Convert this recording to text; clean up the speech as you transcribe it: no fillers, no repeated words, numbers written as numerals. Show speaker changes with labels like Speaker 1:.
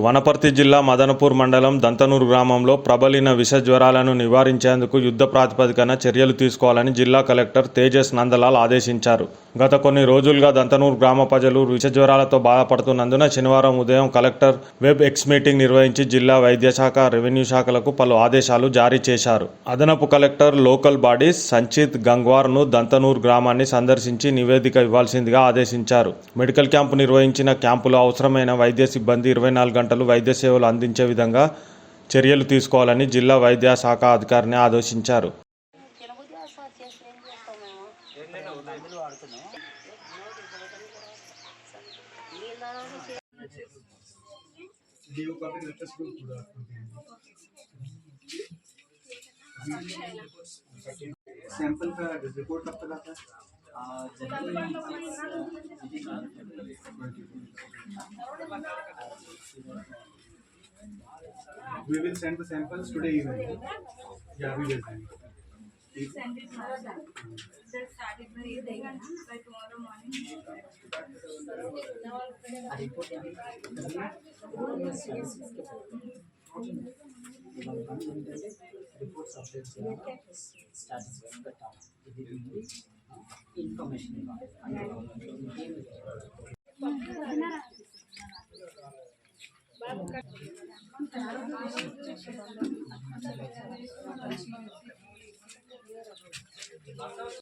Speaker 1: వనపర్తి జిల్లా మదనపూర్ మండలం దంతనూరు గ్రామంలో ప్రబలిన విష జ్వరాలను నివారించేందుకు యుద్ధ ప్రాతిపదికన చర్యలు తీసుకోవాలని జిల్లా కలెక్టర్ తేజస్ నందలాల్ ఆదేశించారు. గత కొన్ని రోజులుగా దంతనూరు గ్రామ ప్రజలు విష జ్వరాలతో బాధపడుతున్నందున శనివారం ఉదయం కలెక్టర్ వెబ్ ఎక్స్ మీటింగ్ నిర్వహించి జిల్లా వైద్య శాఖ, రెవెన్యూ శాఖలకు పలు ఆదేశాలు జారీ చేశారు. అదనపు కలెక్టర్ లోకల్ బాడీస్ సంచిత్ గంగ్వార్ను దంతనూరు గ్రామాన్ని సందర్శించి నివేదిక ఇవ్వాల్సిందిగా ఆదేశించారు. మెడికల్ క్యాంపు నిర్వహించిన క్యాంపులో అవసరమైన వైద్య సిబ్బంది 24 గంటలు వైద్య సేవలు అందించే విధంగా చర్యలు తీసుకోవాలని జిల్లా వైద్య శాఖ అధికారిని ఆదేశించారు.
Speaker 2: सैंपल का रिपोर्ट कब तक आता है? We will send the samples today evening. Yeah, we will send.
Speaker 3: Send it now. Just start it by tomorrow morning.
Speaker 4: Reports update చేయాలి, స్టాటస్ పెట్టాలి. ఇది ఇన్ఫర్మేషన్ ఇవ్వాలి.